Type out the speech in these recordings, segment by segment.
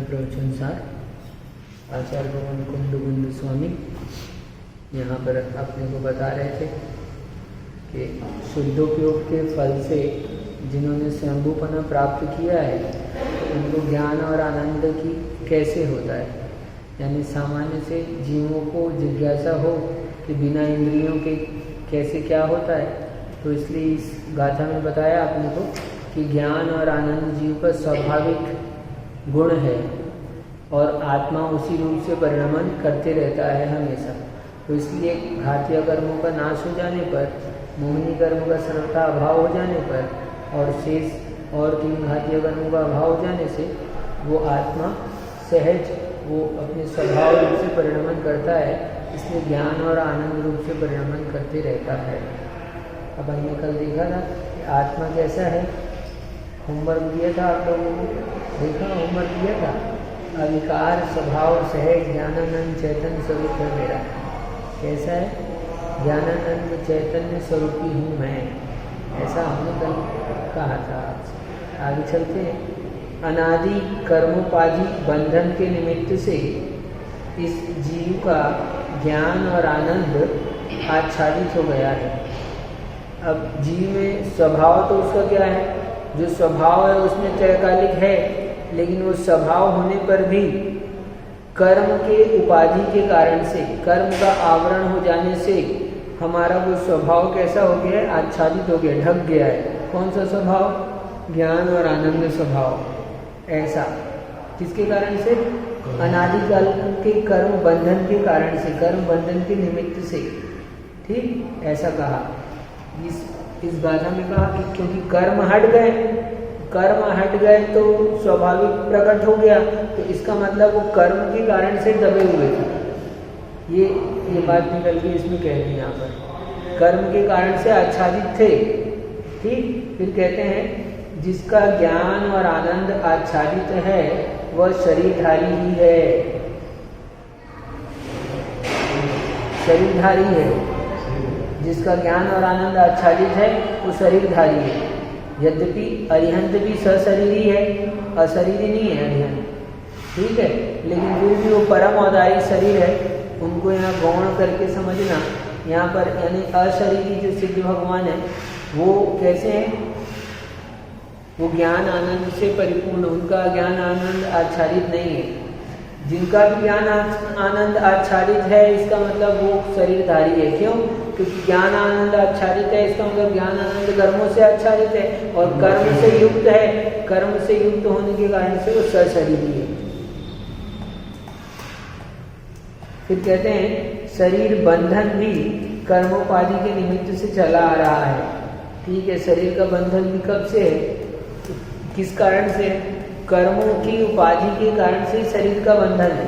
प्रवचन सार आचार्य भगवान कुंड स्वामी यहाँ पर अपने को बता रहे थे कि शुद्धोपयोग के फल से जिन्होंने स्वयंभूपना प्राप्त किया है उनको ज्ञान और आनंद की कैसे होता है। यानी सामान्य से जीवों को जिज्ञासा हो कि बिना इंद्रियों के कैसे क्या होता है, तो इसलिए इस गाथा में बताया अपने को कि ज्ञान और आनंद जीव का स्वाभाविक गुण है और आत्मा उसी रूप से परिणमन करते रहता है हमेशा। तो इसलिए घातीय कर्मों का नाश हो जाने पर, मोहिनी कर्म का सर्वथा अभाव हो जाने पर और शेष और 3 घातीय कर्मों का अभाव हो जाने से वो आत्मा सहज वो अपने स्वभाव रूप से परिणमन करता है। इसलिए ज्ञान और आनंद रूप से परिणमन करते रहता है। अब हमने कल देखा था कि आत्मा कैसा है, होमवर्क दिया था आप लोगों को, देखा होमवर्क दिया था। अविकार स्वभाव सहज ज्ञानानंद चैतन्य स्वरूप है मेरा। कैसा है? ज्ञानानंद चैतन्य स्वरूपी हूँ मैं, ऐसा हमने कल कहा था आपसे। आगे चलते हैं। अनादि कर्मोपाधि बंधन के निमित्त से इस जीव का ज्ञान और आनंद आच्छादित हो गया है। अब जीव में स्वभाव तो उसका क्या है, जो स्वभाव है उसमें त्रैकालिक है, लेकिन वो स्वभाव होने पर भी कर्म के उपाधि के कारण से, कर्म का आवरण हो जाने से हमारा वो स्वभाव कैसा हो गया है, आच्छादित हो गया, ढक गया है। कौन सा स्वभाव? ज्ञान और आनंद स्वभाव। ऐसा किसके कारण से? अनादिकाल के कर्म बंधन के कारण से, कर्म बंधन के निमित्त से। ठीक, ऐसा कहा। इस गाथा में कहा कि क्योंकि कर्म हट गए तो स्वाभाविक प्रकट हो गया, तो इसका मतलब वो कर्म के कारण से दबे हुए थे। ये बात निकल के इसमें कह दी यहाँ पर, कर्म के कारण से आच्छादित थे। ठीक, फिर कहते हैं जिसका ज्ञान और आनंद आच्छादित है वह शरीरधारी ही है, शरीरधारी है। जिसका ज्ञान और आनंद आच्छादित है वो शरीरधारी है। यद्यपि अरिहंत भी सशरीरी है, अशरीरी नहीं है अरिहंत, ठीक है, लेकिन फिर भी वो परम औदारिक शरीर है। उनको यहाँ गौण करके समझना। यहाँ पर यानी अशरीरी जो सिद्ध भगवान है वो कैसे हैं? वो ज्ञान आनंद से परिपूर्ण, उनका ज्ञान आनंद आच्छादित नहीं है। जिनका भी ज्ञान आनंद आच्छादित है इसका मतलब वो शरीरधारी है। क्यों? क्योंकि ज्ञान आनंद आच्छादित है, इसका मतलब ज्ञान आनंद कर्मों से आच्छादित है और कर्म से युक्त है। कर्म से युक्त होने के कारण से वो सशरीरी है। फिर कहते हैं शरीर बंधन भी कर्मोपाधि के निमित्त से चला आ रहा है। ठीक है, शरीर का बंधन भी कब से है, किस कारण से? कर्मों की उपाधि के कारण से शरीर का बंधन है।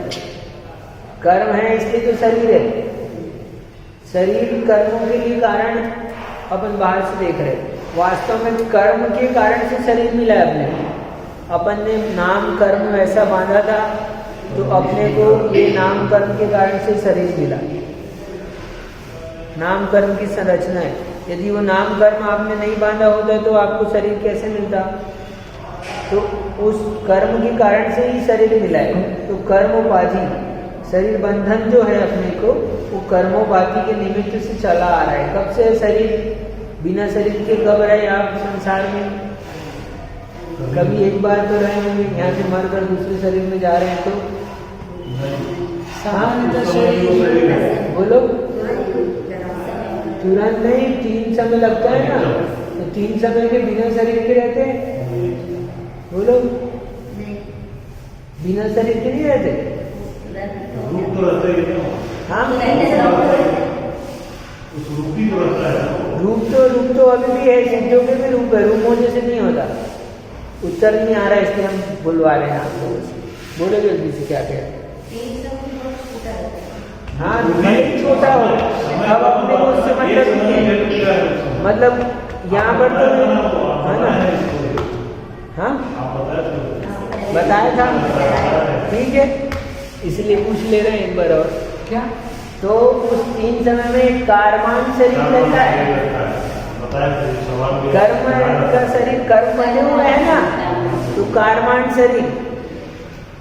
कर्म है इसलिए तो शरीर है। शरीर कर्मों के लिए कारण अपन बाहर से देख रहे, वास्तव में कर्म के कारण से शरीर मिला है अपने को। अपन ने नाम कर्म ऐसा बांधा था तो अपने को ये नाम कर्म के कारण से शरीर मिला। नाम कर्म की संरचना है। यदि वो नाम कर्म आपने नहीं बांधा होता तो आपको शरीर कैसे मिलता? तो उस कर्म के कारण से ही शरीर मिला है। तो कर्मोपाधि, शरीर बंधन जो है अपने को, वो कर्मोपाधि के निमित्त से चला आ रहा है। कब से शरीर? बिना शरीर के कब रहे आप संसार में? कभी एक बार तो रहे होंगे, यहाँ से मरकर दूसरे शरीर में जा रहे हैं तो शरीर बोलो, तुरंत नहीं, 3 समय लगता है ना। तो 3 समय के बिना शरीर के रहते हैं, बोलो, बिना शरीर के नहीं रहते। हाँ, रूप तो अभी भी है, सिद्धों के भी रूप है, रूप होने से नहीं होता। उत्तर नहीं आ रहा है इसलिए हम बुलवा रहे हैं आप लोगों से। बोलो जल्दी से क्या कह रहे हैं? हाँ, नहीं छोटा हो, अब अपने को उससे मतलब यहाँ पर तो है ना। हाँ, बताया था, ठीक है, इसलिए पूछ ले रहे हैं एक बार और। क्या? तो उस 3 समय में कार्मान शरीर रहता है। कर्म का शरीर, कर्म बने हुए है ना, तो कार्मान शरीर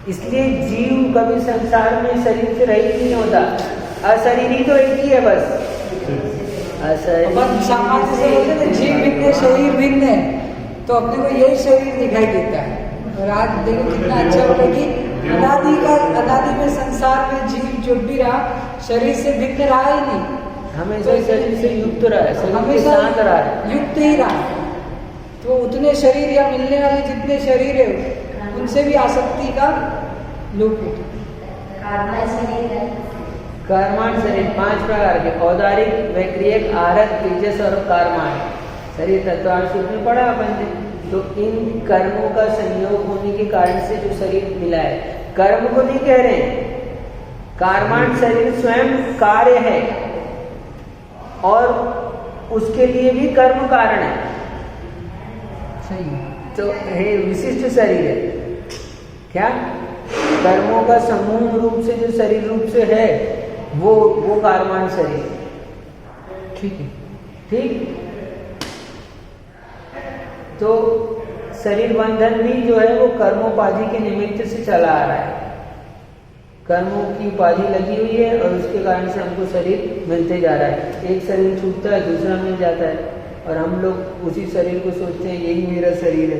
इसलिए जीव कभी संसार में शरीर से रहित नहीं होता। अशरीरी तो एक ही है बस, सामान्य से बोलते हैं जीव भिन्न है, शरीर भिन्न है, तो अपने को यही शरीर दिखाई देता है। और आज देखो कितना अच्छा होगा कि अनादि में संसार में जीव जो भी रहा शरीर से भिन्न रहा ही नहीं, हमेशा तो शरीर से युक्त रहा है, शरीर के साथ रहा है, युक्त ही रहा है। तो उतने शरीर या मिलने वाले जितने शरीर है उनसे भी आसक्ति का लोप होता है। कर्माण शरीर 5 प्रकार के, औदारिक, वैक्रियक, आरत, तेजस और कर्माण शरीर तत्वांश में पढ़ा अपन ने। तो इन कर्मों का संयोग होने के कारण से जो शरीर मिला है, कर्म को नहीं कह रहे हैं, कर्माण शरीर स्वयं कार्य है और उसके लिए भी कर्म कारण है। सही। तो ये विशिष्ट शरीर है क्या, कर्मों का समूह रूप से जो शरीर रूप से है वो कर्माण शरीर। ठीक है, ठीक। तो शरीर बंधन भी जो है वो कर्मोपाधि के निमित्त से चला आ रहा है, कर्मों की उपाधि लगी हुई है और उसके कारण से हमको शरीर मिलते जा रहा है। एक शरीर छूटता है, दूसरा मिल जाता है, और हम लोग उसी शरीर को सोचते हैं यही मेरा शरीर है,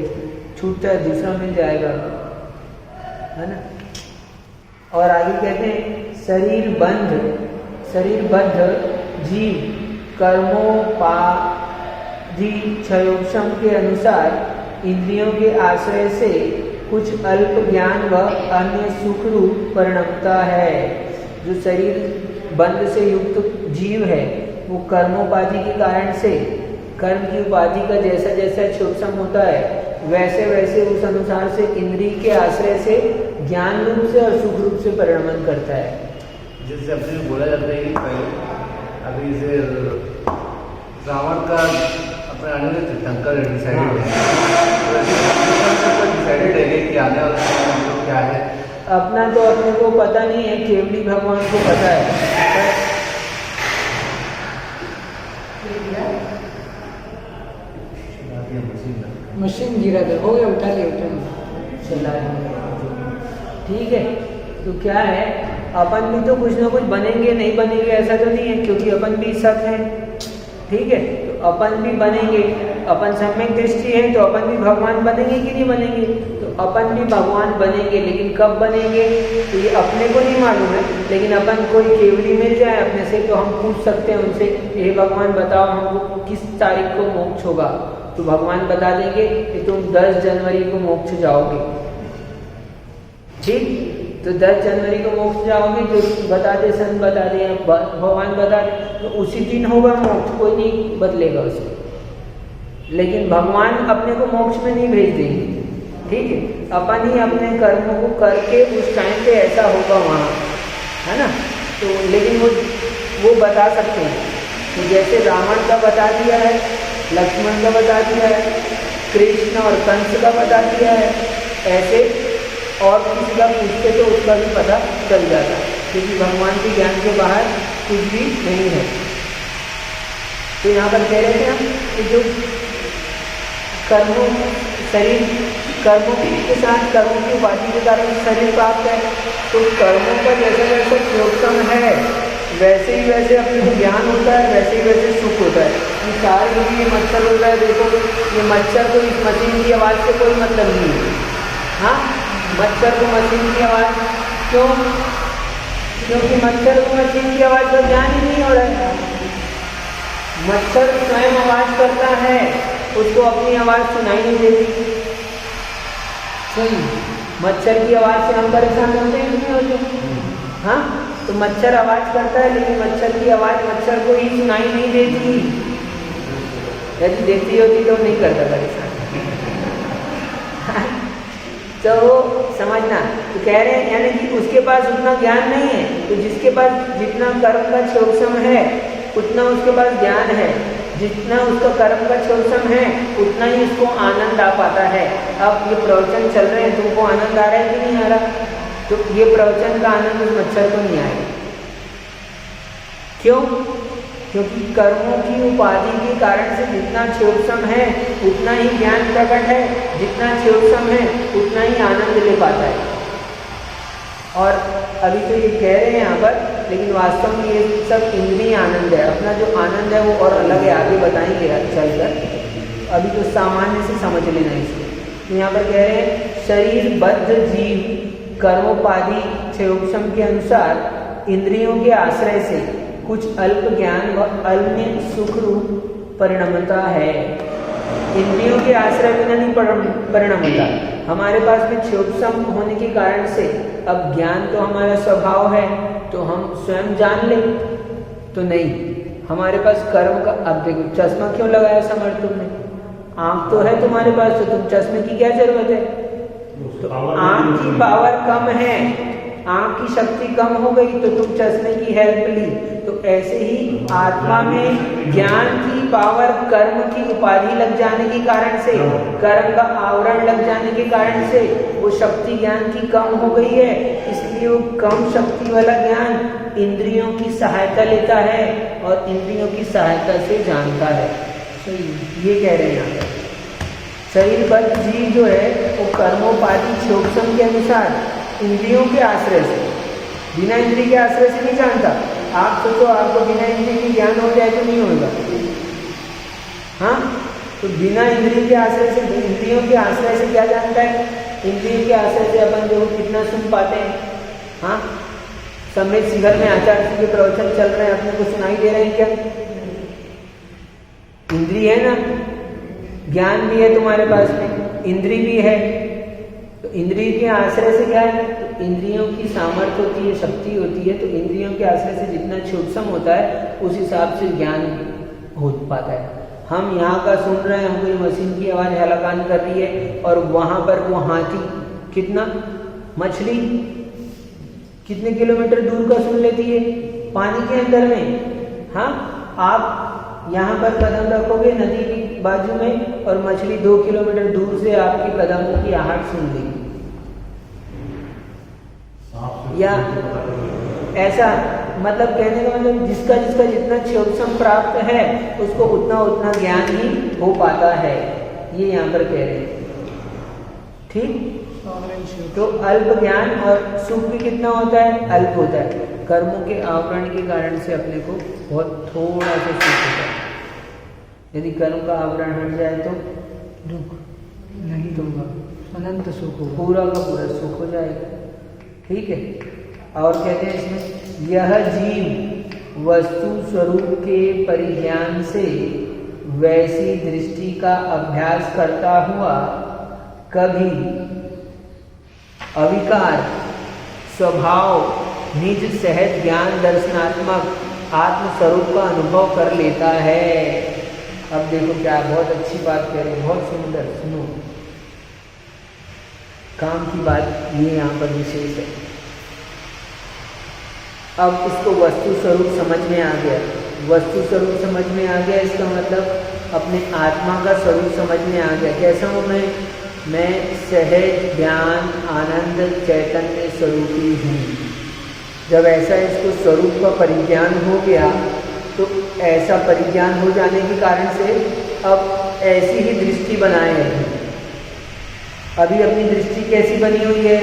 छूटता है दूसरा मिल जाएगा, है ना। और आगे कहते हैं शरीरबद्ध जीव कर्मोपाधि क्षयोक्षम के अनुसार इंद्रियों के आश्रय से कुछ अल्प ज्ञान व अन्य सुख रूप परिणमता है। जो शरीर बंध से युक्त जीव है वो कर्मोपाधि के कारण से, कर्म की उपाधि का जैसा जैसा क्षोक्षम होता है वैसे वैसे उस अनुसार से इंद्रिय के आश्रय से ज्ञान रूप से और सुख रूप से परिणमन करता है। जैसे अपने बोला जाता है कि पहले अभी जैसे रावण का अपने आने में तीर्थंकर डिसाइडेड है कि आने वाला समय क्या है। अपना तो अपने को पता नहीं है, केवली भगवान को पता है। मशीन गिरा था, हो गया, उठा लिया चला। ठीक है, तो क्या है, अपन भी तो कुछ ना कुछ बनेंगे, नहीं बनेंगे ऐसा तो नहीं है, क्योंकि अपन भी सत है। ठीक है, तो अपन भी बनेंगे, अपन सम्यक दृष्टि है तो अपन भी भगवान बनेंगे कि नहीं बनेंगे, तो अपन भी भगवान बनेंगे, लेकिन कब बनेंगे तो ये अपने को नहीं मालूम है। लेकिन अपन कोई केवली मिल जाए अपने से तो हम पूछ सकते हैं उनसे, ये भगवान बताओ हमको किस तारीख को मोक्ष होगा, तो भगवान बता देंगे कि तुम 10 जनवरी को मोक्ष जाओगे। ठीक, तो 10 जनवरी को मोक्ष जाओगे, तो बता दे, सन बता दे, भगवान बता दे, तो उसी दिन होगा मोक्ष, कोई नहीं बदलेगा उसको। लेकिन भगवान अपने को मोक्ष में नहीं भेज देंगे। ठीक है, अपन ही अपने कर्मों को करके उस टाइम पे ऐसा होगा वहाँ, है ना। तो लेकिन वो बता सकते हैं, तो जैसे रावण का बता दिया है, लक्ष्मण का बता दिया है, कृष्ण और कंस का बता दिया है, ऐसे और किसी का पूछते तो उसका भी पता चल जाता, क्योंकि भगवान के ज्ञान के बाहर कुछ भी नहीं है। तो यहाँ पर कह रहे थे हम कि जो कर्मों के साथ कर्मों की उपाधि के कारण शरीर प्राप्त है, तो कर्मों का जैसा जैसा क्षोक्षम है वैसे ही वैसे अपने को ज्ञान होता है, वैसे ही वैसे सुख होता है। सारे ये मच्छर होता है, देखो ये मच्छर को इस मशीन की आवाज़ से कोई मतलब नहीं है। हाँ, मच्छर को मशीन की आवाज़ क्यों? क्योंकि मच्छर को मशीन की आवाज़ का ज्ञान ही नहीं हो रहा है। मच्छर स्वयं आवाज़ करता है, उसको अपनी आवाज़ सुनाई नहीं देती। सही, मच्छर की आवाज़ से हम परेशान होते हैं नहीं होते? हाँ, तो मच्छर आवाज़ करता है, लेकिन मच्छर की आवाज़ मच्छर को ही सुनाई नहीं देती। यदि देती होती तो नहीं करता परेशान। तो समझना, तो कह रहे हैं यानी कि उसके पास उतना ज्ञान नहीं है, तो जिसके पास जितना कर्म का क्षोक्षम है उतना उसके पास ज्ञान है, जितना उसका कर्म का क्षोक्षम है उतना ही उसको आनंद आ पाता है। अब ये प्रवचन चल रहे हैं, तुमको आनंद आ रहा है कि नहीं आ रहा? तो ये प्रवचन का आनंद उस मच्छर को नहीं आएगा। क्यों? क्योंकि कर्मों की उपाधि के कारण से जितना क्षोक्षम है उतना ही ज्ञान प्रकट है, जितना क्षोक्षम है उतना ही आनंद ले पाता है। और अभी तो ये कह रहे हैं यहाँ पर, लेकिन वास्तव में ये सब इंद्रिय आनंद है। अपना जो आनंद है वो और अलग है, आगे बताएंगे चलकर, अभी तो सामान्य से समझ लेना इसको। तो यहाँ पर कह रहे हैं शरीरबद्ध जीव कर्मोपाधि क्षयोक्षम के अनुसार इंद्रियों के आश्रय से कुछ अल्प ज्ञान व अल्प सुख रूप परिणमता है। इंद्रियों के आश्रय बिना नहीं परिणाम होता। हमारे पास में क्षयोक्षम होने के कारण से अब ज्ञान तो हमारा स्वभाव है, तो हम स्वयं जान लें तो नहीं, हमारे पास कर्म का। अब देखो चश्मा क्यों लगाया समर्थ तुमने? आंख तो है तुम्हारे पास, तो तुम चश्मे की क्या जरूरत है? तो आंख की पावर कम है, आंख की शक्ति कम हो गई तो तुम चश्मे की हेल्प ली। तो ऐसे ही आत्मा में ज्ञान की पावर कर्म की उपाधि लग जाने के कारण से, कर्म का आवरण लग जाने के कारण से वो शक्ति ज्ञान की कम हो गई है। इसलिए वो कम शक्ति वाला ज्ञान इंद्रियों की सहायता लेता है और इंद्रियों की सहायता से जानता है। ये कह रहे हैं यहाँ पर शरीरबद्ध जीव जो है वो कर्मोपाधि क्षयोक्षम के अनुसार इंद्रियों के आश्रय से, बिना इंद्रिय के आश्रय से नहीं जानता। आप सोचो आपको बिना इंद्रिय के ज्ञान हो जाए तो नहीं होगा। हाँ, तो बिना इंद्रिय के आश्रय से, इंद्रियों के आश्रय से क्या जानता है? इंद्रियों के आश्रय से अपन जो कितना सुन पाते हैं। हाँ, सम्यक शिखर में आचार्य जी के प्रवचन चल रहे हैं, अपने को सुनाई दे रहे हैं क्या? इंद्रिय है ना, ज्ञान भी है तुम्हारे पास में, इंद्रिय भी है। तो इंद्रिय के आश्रय से क्या है? तो इंद्रियों की सामर्थ्य होती है, शक्ति होती है। तो इंद्रियों के आश्रय से जितना सूक्ष्म होता है उस हिसाब से ज्ञान हो पाता है। हम यहाँ का सुन रहे हैं, कोई मशीन की आवाज़ हलाकान कर रही है, और वहाँ पर वो हाथी कितना, मछली कितने किलोमीटर दूर का सुन लेती है पानी के अंदर में। हाँ, आप यहाँ पर कदम रखोगे नदी की बाजू में और मछली 2 किलोमीटर दूर से आपके कदमों की आहट सुन लेगी। या ऐसा मतलब कहने का मतलब जिसका जिसका जितना सूक्ष्म प्राप्त है उसको उतना उतना ज्ञान ही हो पाता है, ये यहाँ पर कह रहे हैं। ठीक, तो अल्प ज्ञान और सुख भी कितना होता है? अल्प होता है। कर्मों के आवरण के कारण से अपने को बहुत थोड़ा सा सुख होता है। यदि कर्म का आवरण हट जाए तो दुख नहीं दूंगा, अनंत सुख हो, पूरा का पूरा सुख हो जाएगा। ठीक है, और कहते हैं इसमें यह जीव वस्तु स्वरूप के परिज्ञान से वैसी दृष्टि का अभ्यास करता हुआ कभी अविकार स्वभाव निज सहज ज्ञान दर्शनात्मक आत्मस्वरूप का अनुभव कर लेता है। अब देखो क्या बहुत अच्छी बात कह रहे हैं, बहुत सुंदर, सुनो। काम की बात ये यहाँ पर विशेष है। अब इसको वस्तु स्वरूप समझ में आ गया। वस्तु स्वरूप समझ में आ गया, इसका मतलब अपने आत्मा का स्वरूप समझ में आ गया। कैसा हूँ मैं सहज ज्ञान आनंद चैतन्य स्वरूपी हूँ। जब ऐसा इसको स्वरूप का परिज्ञान हो गया तो ऐसा परिज्ञान हो जाने के कारण से अब ऐसी ही दृष्टि बनाए। अभी अपनी दृष्टि कैसी बनी हुई है?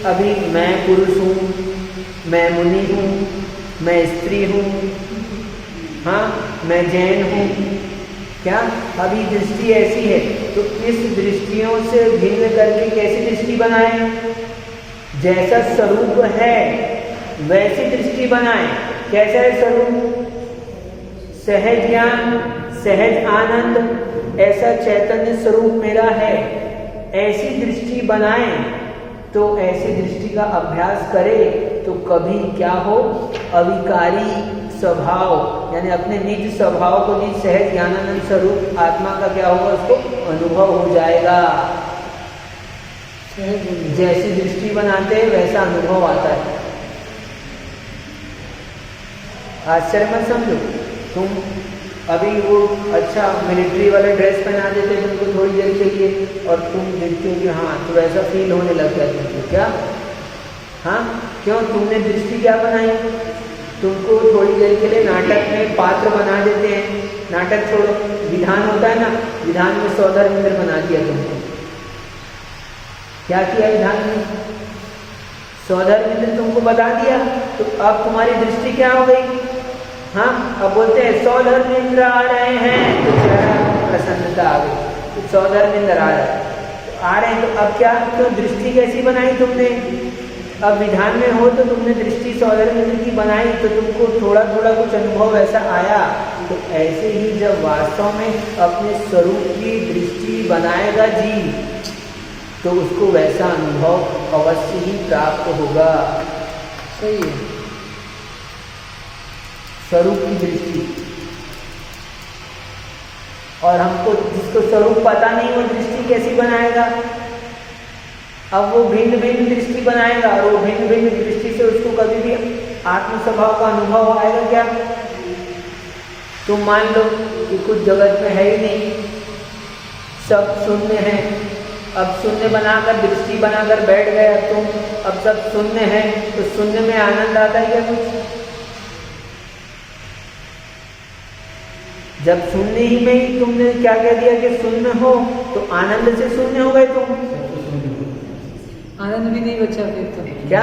अभी मैं पुरुष हूँ, मैं मुनि हूँ, मैं स्त्री हूँ, हाँ मैं जैन हूँ। क्या अभी दृष्टि ऐसी है? तो इस दृष्टियों से भिन्न करके कैसी दृष्टि बनाए? जैसा स्वरूप है वैसी दृष्टि बनाए। कैसा है स्वरूप? सहज ज्ञान सहज आनंद ऐसा चैतन्य स्वरूप मेरा है, ऐसी दृष्टि बनाए। तो ऐसी दृष्टि का अभ्यास करे तो कभी क्या हो? अविकारी स्वभाव, यानी अपने निज स्वभाव को, निज सहज ज्ञानानंद स्वरूप आत्मा का क्या होगा? उसको अनुभव हो जाएगा। जैसी दृष्टि बनाते हैं वैसा अनुभव आता है। आश्चर्य मत समझो। तुम अभी वो अच्छा मिलिट्री वाला ड्रेस पहना देते तुमको थोड़ी देर के लिए, और तुम देखते हो कि हाँ तो ऐसा फील होने लग गया तुमको। क्या? हाँ, क्यों? तुमने दृष्टि क्या बनाई? तुमको थोड़ी देर के लिए नाटक में पात्र बना देते हैं। नाटक छोड़ो, विधान होता है ना, विधान में सौदामिंद्र बना दिया तुमको। क्या किया विधान में? सौधर्मेंद्र तुमको बता दिया, तो अब तुम्हारी दृष्टि क्या हो गई? हाँ, अब बोलते हैं सौधर्मेंद्र आ रहे हैं, तो चेहरा प्रसन्नता आ गई, तो सौधर्मेंद्र आ रहे हैं, तो आ रहे हैं, तो अब क्या, क्यों दृष्टि कैसी बनाई तुमने? अब विधान में हो तो तुमने दृष्टि सौधर्मेंद्र की बनाई, तो तुमको थोड़ा थोड़ा कुछ अनुभव ऐसा आया। तो ऐसे ही जब वास्तव में अपने स्वरूप की दृष्टि बनाएगा जीव, तो उसको वैसा अनुभव अवश्य ही प्राप्त होगा। सही है। स्वरूप की दृष्टि, और हमको जिसको स्वरूप पता नहीं वो दृष्टि कैसी बनाएगा? अब वो भिन्न भिन्न दृष्टि बनाएगा, और वो भिन्न भिन्न दृष्टि से उसको कभी भी आत्म स्वभाव का अनुभव आएगा क्या? तुम मान लो कि कुछ जगत में है ही नहीं, सब शून्य है, अब शून्य बनाकर दृष्टि बनाकर बैठ गए, अब तुम अब सब शून्य है, तो शून्य में आनंद आता है क्या कुछ? जब शून्य ही में ही तुमने क्या कह दिया कि शून्य हो, तो आनंद से शून्य हो गए तुम, आनंद भी नहीं बचा फिर तो। क्या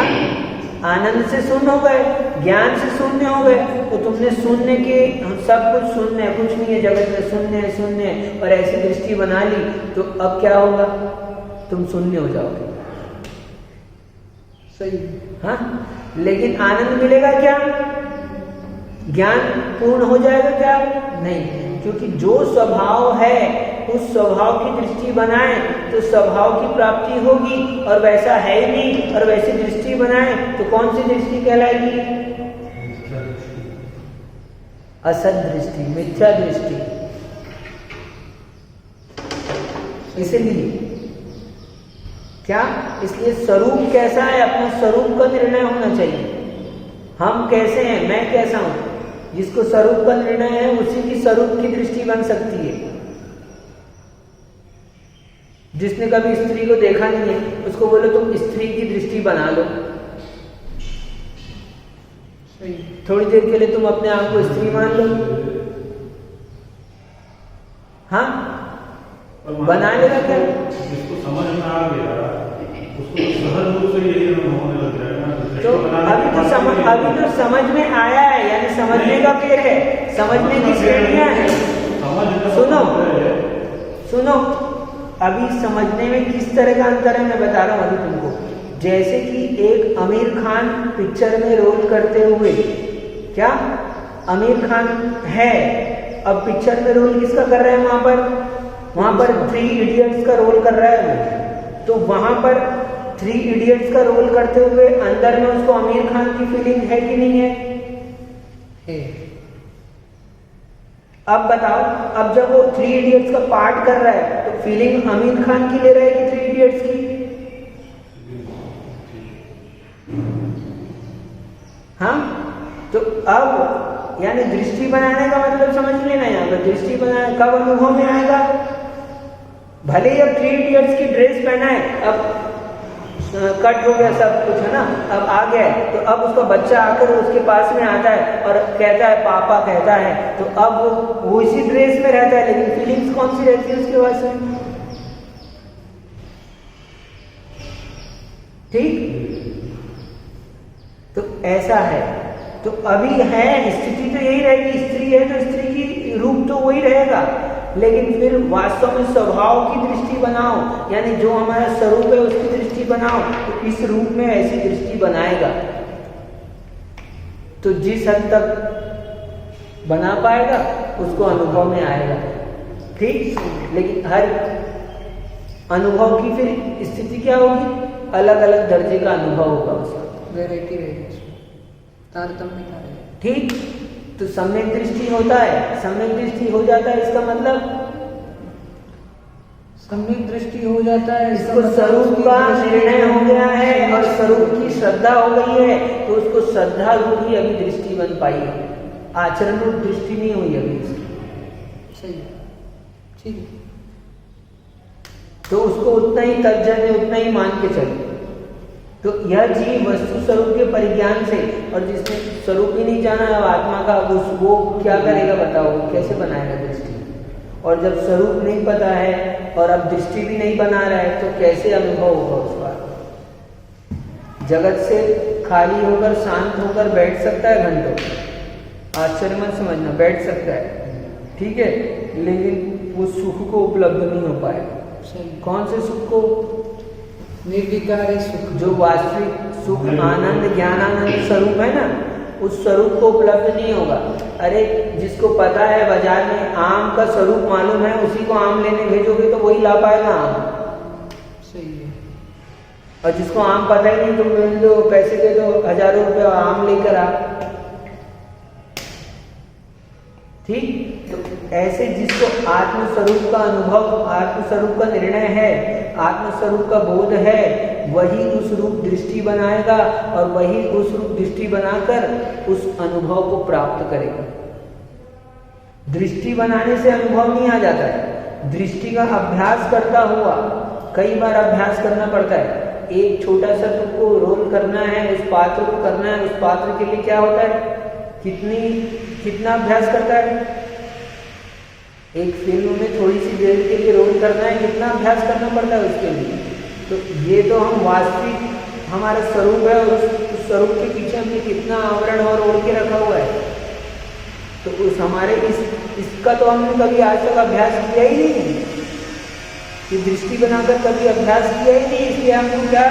आनंद से शून्य हो गए, ज्ञान से शून्य हो गए, तो तुमने शून्य के सब कुछ शून्य है, कुछ नहीं है जगत में, शून्य है शून्य है, और ऐसी दृष्टि बना ली, तो अब क्या होगा? तुम शून्य हो जाओगे। सही। हाँ, लेकिन आनंद मिलेगा क्या? ज्ञान पूर्ण हो जाएगा क्या? नहीं, क्योंकि जो स्वभाव है उस स्वभाव की दृष्टि बनाए तो स्वभाव की प्राप्ति होगी, और वैसा है ही नहीं, और वैसी दृष्टि बनाए तो कौन सी दृष्टि कहलाएगी? असत दृष्टि, मिथ्या दृष्टि। इसलिए क्या, इसलिए स्वरूप कैसा है, अपने स्वरूप का निर्णय होना चाहिए। हम कैसे हैं, मैं कैसा हूं, जिसको स्वरूप का निर्णय है उसी की स्वरूप की दृष्टि बन सकती है। जिसने कभी स्त्री को देखा नहीं है उसको बोलो तुम स्त्री की दृष्टि बना लो, थोड़ी देर के लिए तुम अपने आप को स्त्री मान लो, हाँ बना लेगा क्या? जिसको समझ में आ गया उसको सहज रूप से यही अनुभव होने लग जाएगा। तो अभी तो समझ में आया है, यानी समझने का पेड़ है, समझने की श्रेणियां हैं। सुनो, अभी समझने में किस तरह का अंतर है मैं बता रहा हूँ अभी तुमको। जैसे कि एक आमिर खान पिक्चर में रोल करते हुए, क्या आमिर खान है, अब पिक्चर में रोल किसका कर रहा है? वहां पर 3 इडियट्स का रोल कर रहा है वो, तो वहां पर 3 इडियट्स का रोल करते हुए अंदर में उसको आमिर खान की फीलिंग है कि नहीं है? अब बताओ, अब जब वो 3 इडियट्स का पार्ट कर रहा है तो फीलिंग आमिर खान की ले रहा है कि 3 इडियट्स की? हाँ, तो अब यानी दृष्टि बनाने का मतलब समझ लेना, यहाँ पर दृष्टि बनाने कब अनुभव में आएगा? भले ही अब 3 इडियट्स की ड्रेस पहना है, अब कट हो गया सब कुछ है ना, अब आ गया है, तो अब उसका बच्चा आकर उसके पास में आता है और कहता है पापा कहता है, तो अब वो इसी ड्रेस में रहता है, लेकिन फीलिंग्स कौन सी रहती है उसके पास में? ठीक, तो ऐसा है। तो अभी है स्थिति तो यही रहेगी, स्त्री है तो स्त्री की रूप तो वही रहेगा, लेकिन फिर वास्तव में स्वभाव की दृष्टि बनाओ, यानी जो हमारा स्वरूप है उसकी दृष्टि बनाओ, तो इस रूप में ऐसी दृष्टि बनाएगा तो जिस हद तक बना पाएगा उसको अनुभव में आएगा। ठीक, लेकिन हर अनुभव की फिर स्थिति क्या होगी? अलग अलग दर्जे का अनुभव होगा उसका, वैरायटी रहेगी, तारतम्य का रहेगा। ठीक, तो सम्यक दृष्टि होता है, सम्यक दृष्टि हो जाता है, इसका मतलब सम्यक दृष्टि हो जाता है, इसको स्वरूप का निर्णय हो गया है और स्वरूप की श्रद्धा हो गई है, तो उसको श्रद्धा रूप ही अभी दृष्टि बन पाई है, आचरण रूप दृष्टि नहीं हुई अभी उसकी। सही है, ठीक है। तो उसको उतना ही तर्जन है, उतना ही मान के चलो। तो यह जीव वस्तु स्वरूप के परिज्ञान से, और जिसने स्वरूप ही नहीं जाना है आत्मा का, वो क्या करेगा बताओ, कैसे बनाएगा दृष्टि? और जब स्वरूप नहीं पता है और अब दृष्टि भी नहीं बना रहा है, तो कैसे अनुभव होगा उसका? जगत से खाली होकर शांत होकर बैठ सकता है घंटों, आश्चर्य मत समझना, बैठ सकता है, ठीक है, लेकिन वो सुख को उपलब्ध नहीं हो पाएगा। कौन से सुख को? निर्विकारी सुख, जो वास्तविक सुख आनंद ज्ञानानंद स्वरूप है ना, उस स्वरूप को उपलब्ध नहीं होगा। अरे जिसको पता है बाजार में आम का स्वरूप मालूम है, उसी को आम लेने भेजोगे तो वही ला पाएगा आम। सही है। और जिसको आम पता ही नहीं, तुम दो पैसे दे दो, हजारों रुपये आम लेकर आ, ठीक। तो ऐसे जिसको आत्मस्वरूप का अनुभव, आत्मस्वरूप का निर्णय है, आत्मस्वरूप का बोध है, वही उस रूप दृष्टि बनाएगा और वही उस रूप दृष्टि बनाकर उस अनुभव को प्राप्त करेगा। दृष्टि बनाने से अनुभव नहीं आ जाता है, दृष्टि का अभ्यास करता हुआ, कई बार अभ्यास करना पड़ता है। एक छोटा सा तुमको रोल करना है, उस पात्र को करना है, उस पात्र के लिए क्या होता है, कितना अभ्यास करता है। एक फिल्म में थोड़ी सी देर के लिए रोल करना है, कितना अभ्यास करना पड़ता है उसके लिए। तो ये तो हम वास्तविक हमारा स्वरूप है और उस स्वरूप के पीछे हमने कितना आवरण और ओढ़ के रखा हुआ है। तो उस हमारे इसका तो हमने कभी आज तक अभ्यास किया ही नहीं, ये दृष्टि बनाकर कभी अभ्यास किया ही नहीं। इसलिए हमको क्या,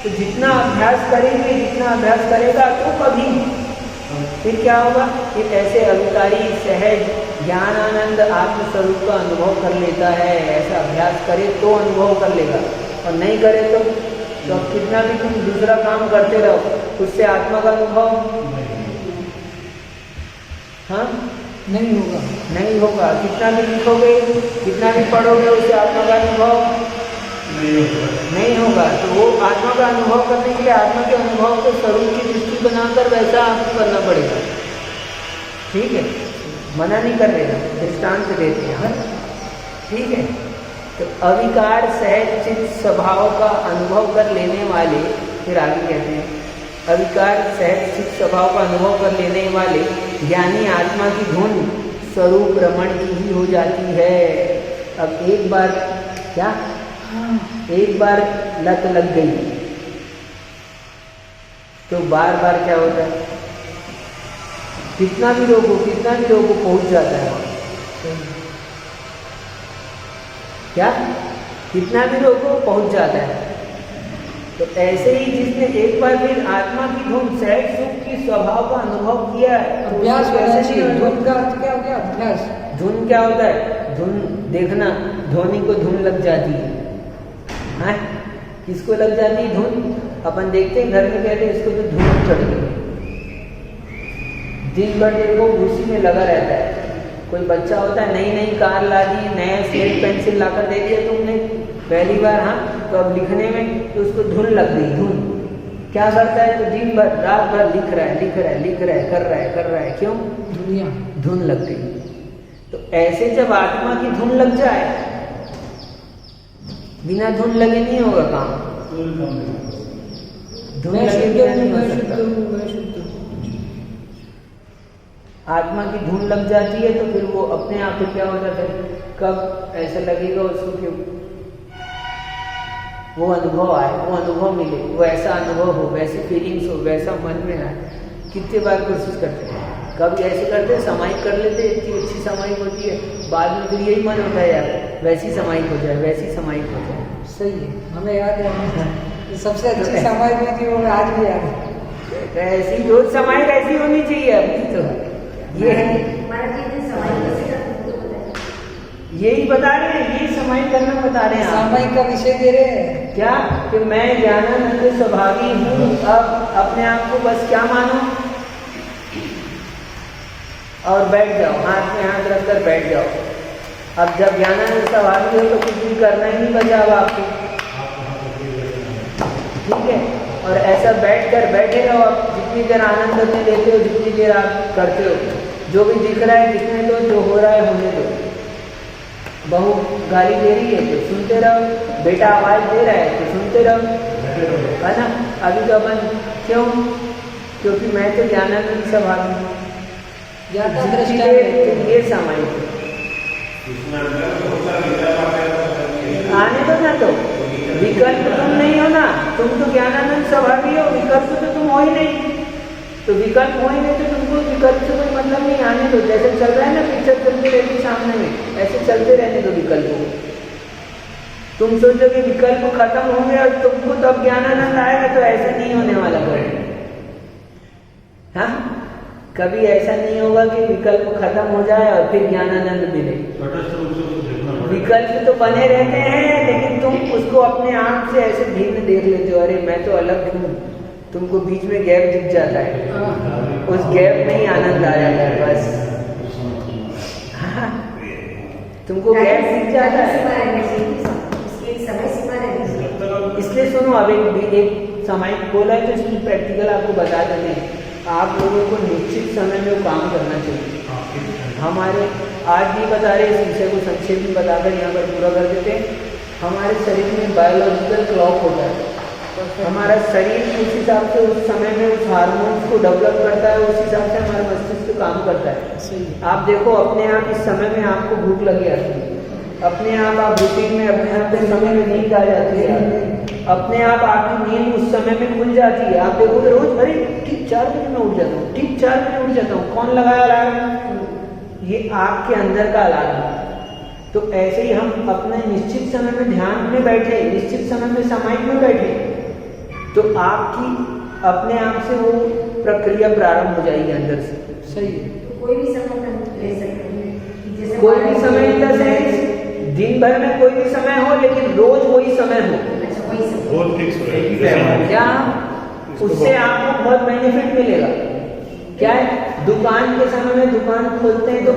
तो जितना अभ्यास करेंगे, जितना अभ्यास करेगा तो कभी फिर क्या होगा, कि ऐसे अविकारी सहज ज्ञान आनंद आत्मस्वरूप का अनुभव कर लेता है। ऐसा अभ्यास करे तो अनुभव कर लेगा, और नहीं करे तो कितना भी तुम दूसरा काम करते रहो, उससे आत्मा का अनुभव हाँ नहीं होगा, नहीं होगा। कितना भी लिखोगे, कितना भी पढ़ोगे, उससे आत्मा का अनुभव नहीं होगा। तो वो आत्मा का अनुभव करने के लिए आत्मा के अनुभव को स्वरूप की दृष्टि बनाकर वैसा आपको करना पड़ेगा, ठीक है। मना नहीं कर रहे, दृष्टांत देते हैं, ठीक है। तो अविकार सहज चित्त स्वभाव का अनुभव कर लेने वाले, फिर आगे कहते हैं, अविकार सहज चित्त स्वभाव का अनुभव कर लेने वाले ज्ञानी आत्मा की धुन स्वरूप रमण की ही हो जाती है। अब एक बार क्या, एक बार लत लग गई तो बार बार क्या होता है, कितना भी लोगों पहुंच जाता है वहाँ, क्या, कितना भी लोगों पहुंच जाता है। तो ऐसे ही जिसने एक बार फिर आत्मा की धुन सहज सुख की स्वभाव का अनुभव किया है, तो अभ्यास कैसे नहीं, धुन का अर्थ क्या हो गया, अभ्यास। धुन क्या होता है, धुन देखना, धोनी को धुन लग जाती है, हाँ, किसको लग जाती है धुन? अपन देखते हैं घर में, कहते हैं इसको तो धुन चढ़ गई, दिन भर देखो उसी में लगा रहता है। कोई बच्चा होता है, नई नई कार ला दी, नया स्लेट पेंसिल लाकर दे दिया तुमने पहली बार, हाँ, तो अब लिखने में तो उसको धुन लग गई। धुन क्या करता है, तो दिन भर रात भर लिख रहा है, कर रहा है, क्यों? दुनिया धुन लग गई। तो ऐसे जब आत्मा की धुन लग जाए, बिना धुन लगे नहीं होगा काम, धुन लगे बिना नहीं हो सकता। आत्मा की धुन लग जाती है तो फिर वो अपने आप ही क्या हो जाता है, कब ऐसा लगेगा उसको कि वो अनुभव आए, वो अनुभव मिले, वो ऐसा अनुभव हो, वैसी फीलिंग्स हो, वैसा मन में आए। कितने बार कोशिश करते हैं, कभी ऐसे करते हैं, समाइक कर लेते, इतनी अच्छी समाइक होती है, बाद में फिर यही मन होता है यार वैसी समाइक हो जाए, वैसी समाइक हो जाए। सही है, हमें याद है सबसे अच्छी समाइक हुई थी, वो आज भी याद है। ऐसी रोज समाइक ऐसी होनी चाहिए अभी तो, ये यही बता रहे हैं, ये समाइक करना बता रहे हैं। समाइक का विषय दे रहे हैं क्या, कि मैं ज्ञानानंद स्वभावी हूँ, अब अपने आप को बस क्या मानो और बैठ जाओ, हाथ में हाथ रखकर बैठ जाओ। अब जब ज्ञानानंद स्वभावी हो तो कुछ भी करना ही नहीं बचा अब आपको, ठीक है। और ऐसा बैठे रहो, आप जितनी देर आनंद में लेते हो, जितनी देर आप करते हो, जो भी दिख रहा है दिखने दो, जो हो रहा है होने दो। बहू गाली दे रही है तो सुनते रहो, बेटा आवाज दे रहा है तो सुनते रहो, है ना। अभी तो अपन क्यों, क्योंकि मैं तो ज्ञानानंद स्वभावी हूँ, ये सामान्य आने दो ना, तो विकल्प तुम नहीं हो ना, तुम तो ज्ञानानंद स्वाभाविक हो, विकल्प तो तुम हो ही नहीं। तो विकल्प हो ही नहीं तो तुमको विकल्प से कोई मतलब नहीं, आने दो। जैसे चल रहा है ना पिक्चर चलती रहती सामने में, ऐसे चलते रहने दो विकल्पों को। तुम सोचो कि विकल्प खत्म होंगे और तुमको तब ज्ञानानंद आएगा, तो ऐसा नहीं होने वाला करें। हाँ, कभी ऐसा नहीं होगा कि विकल्प खत्म हो जाए और फिर ज्ञानानंद मिले। तटस्थ रूप से कुछ देखना पड़ेगा। विकल्प तो बने रहते हैं, लेकिन तुम उसको अपने आप से ऐसे भिन्न देख लेते हो, अरे मैं तो अलग हूँ। तुमको बीच में गैप दिख जाता है, उस गैप में ही आनंद आ जाता है बस। हाँ, तुमको गैप दिख जाता है। इसलिए सुनो, अब एक सामायिक बोला है तो इसमें प्रैक्टिकल आपको बता देते हैं। आप लोगों को निश्चित समय में वो काम करना चाहिए। हमारे आज भी बता रहे, इस विषय को संक्षेप में बताकर यहाँ पर पूरा कर देते हैं। हमारे शरीर में बायोलॉजिकल क्लॉक होता है। हमारा शरीर उस हिसाब से उस समय में उस हार्मोन्स को डेवलप करता है, उस हिसाब से हमारा मस्तिष्क काम करता है। आप देखो, अपने आप इस समय में आपको भूख लगी आती है, अपने आप रूटीन में अपने आप के समय में नींद आ जाती है, अपने आप आपकी नींद उस समय में खुल जाती है। आप देखोगे रोज, अरे ठीक 4 बजे मैं उठ जाता हूँ, ठीक 4 बजे उठ जाता हूँ। कौन लगाया अलार्म? ये आपके अंदर का अलार्म है। तो ऐसे ही हम अपने निश्चित समय में ध्यान में बैठे, निश्चित समय में सामायिक में बैठे, तो आपकी अपने आप से वो प्रक्रिया प्रारंभ हो जाएगी अंदर से। सही है। कोई भी समय ले सकते हैं, कोई भी समय इन द सेंस दिन भर में कोई भी समय हो, लेकिन रोज वही समय हो। बहुत फिक्स हो क्या उससे आपको बहुत बेनिफिट मिलेगा। क्या है, दुकान के समय में दुकान खोलते हैं तो